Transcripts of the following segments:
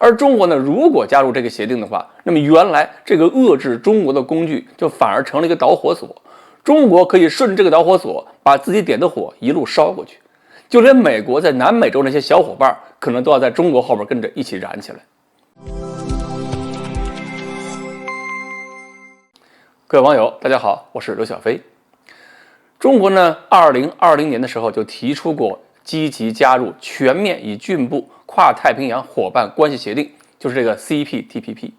而中国呢，如果加入这个协定的话，那么原来这个遏制中国的工具就反而成了一个导火索，中国可以顺着这个导火索把自己点的火一路烧过去，就连美国在南美洲那些小伙伴可能都要在中国后面跟着一起燃起来。各位网友大家好，我是刘小飞。中国呢2020年的时候就提出过积极加入全面与进步跨太平洋伙伴关系协定，就是这个 CPTPP。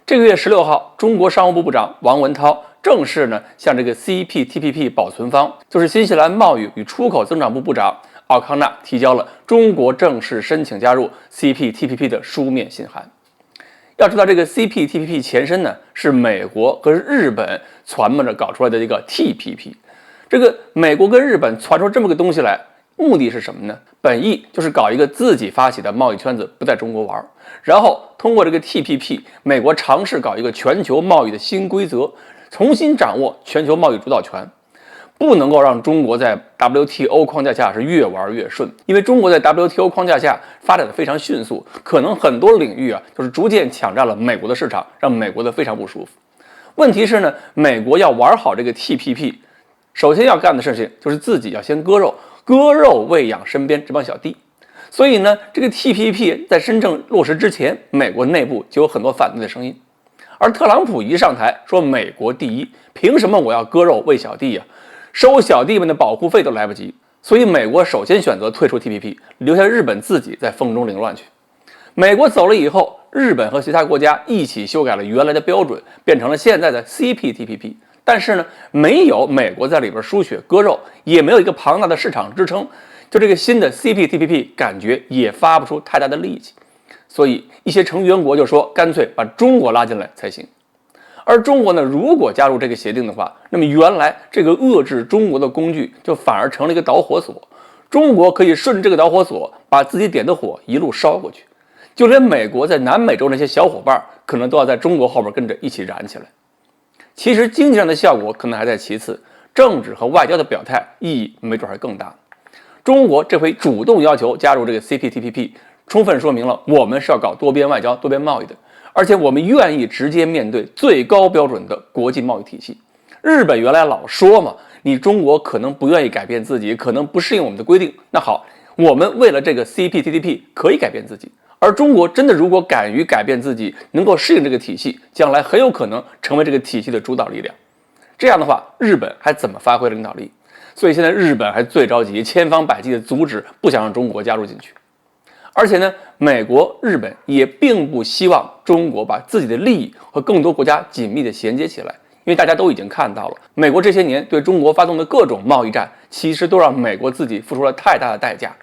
这个月16号，中国商务部部长王文涛正式呢向这个 CPTPP 保存方，就是新西兰贸易与出口增长部部长奥康纳提交了中国正式申请加入 CPTPP 的书面信函。要知道，这个 CPTPP 前身呢是美国和日本传摸着搞出来的一个 TPP。这个美国跟日本传出这么个东西来，目的是什么呢？本意就是搞一个自己发起的贸易圈子，不在中国玩，然后通过这个 TPP， 美国尝试搞一个全球贸易的新规则，重新掌握全球贸易主导权。不能够让中国在 WTO 框架下是越玩越顺，因为中国在 WTO 框架下发展的非常迅速，可能很多领域就是逐渐抢占了美国的市场，让美国的非常不舒服。问题是呢，美国要玩好这个 TPP， 首先要干的事情就是自己要先割肉，割肉喂养身边这帮小弟。所以呢，这个 TPP 在真正落实之前，美国内部就有很多反对的声音。而特朗普一上台说美国第一，凭什么我要割肉喂小弟呀？收小弟们的保护费都来不及，所以美国首先选择退出 TPP， 留下日本自己在风中凌乱去。美国走了以后，日本和其他国家一起修改了原来的标准，变成了现在的 CPTPP。但是呢，没有美国在里边输血割肉，也没有一个庞大的市场支撑，就这个新的 CPTPP 感觉也发不出太大的力气。所以一些成员国就说，干脆把中国拉进来才行。而中国呢，如果加入这个协定的话，那么原来这个遏制中国的工具就反而成了一个导火索，中国可以顺这个导火索把自己点的火一路烧过去，就连美国在南美洲那些小伙伴可能都要在中国后面跟着一起燃起来。其实经济上的效果可能还在其次，政治和外交的表态意义没准还更大。中国这回主动要求加入这个 CPTPP， 充分说明了我们是要搞多边外交、多边贸易的。而且我们愿意直接面对最高标准的国际贸易体系。日本原来老说嘛，你中国可能不愿意改变自己，可能不适应我们的规定。那好，我们为了这个 CPTPP 可以改变自己。而中国真的如果敢于改变自己，能够适应这个体系，将来很有可能成为这个体系的主导力量。这样的话，日本还怎么发挥领导力？所以现在日本还最着急，千方百计的阻止，不想让中国加入进去。而且呢，美国、日本也并不希望中国把自己的利益和更多国家紧密的衔接起来，因为大家都已经看到了，美国这些年对中国发动的各种贸易战，其实都让美国自己付出了太大的代价。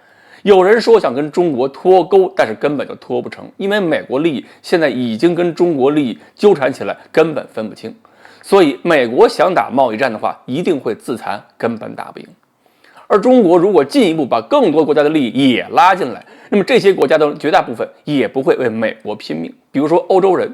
有人说想跟中国脱钩，但是根本就脱不成，因为美国利益现在已经跟中国利益纠缠起来，根本分不清。所以美国想打贸易战的话，一定会自残，根本打不赢。而中国如果进一步把更多国家的利益也拉进来，那么这些国家的绝大部分也不会为美国拼命。比如说欧洲人，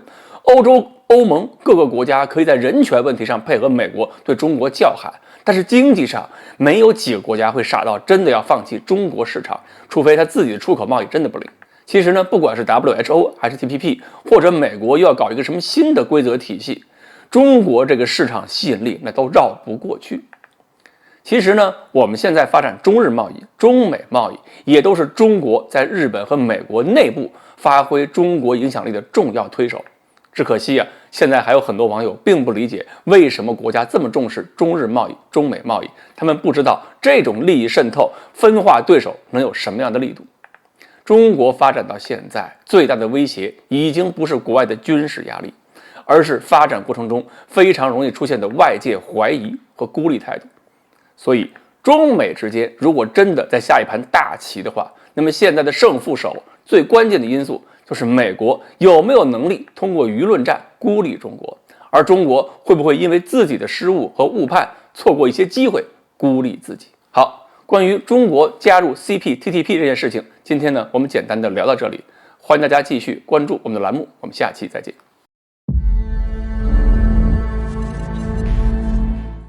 欧盟各个国家可以在人权问题上配合美国对中国叫喊，但是经济上没有几个国家会傻到真的要放弃中国市场，除非他自己的出口贸易真的不灵。其实呢，不管是 WHO 还是 TPP， 或者美国又要搞一个什么新的规则体系，中国这个市场吸引力那都绕不过去。其实呢，我们现在发展中日贸易、中美贸易，也都是中国在日本和美国内部发挥中国影响力的重要推手。只可惜现在还有很多网友并不理解为什么国家这么重视中日贸易、中美贸易，他们不知道这种利益渗透、分化对手能有什么样的力度。中国发展到现在，最大的威胁已经不是国外的军事压力，而是发展过程中非常容易出现的外界怀疑和孤立态度。所以中美之间如果真的在下一盘大棋的话，那么现在的胜负手最关键的因素就是美国有没有能力通过舆论战孤立中国，而中国会不会因为自己的失误和误判错过一些机会孤立自己。好，关于中国加入 CPTPP 这件事情，今天呢我们简单的聊到这里，欢迎大家继续关注我们的栏目，我们下期再见。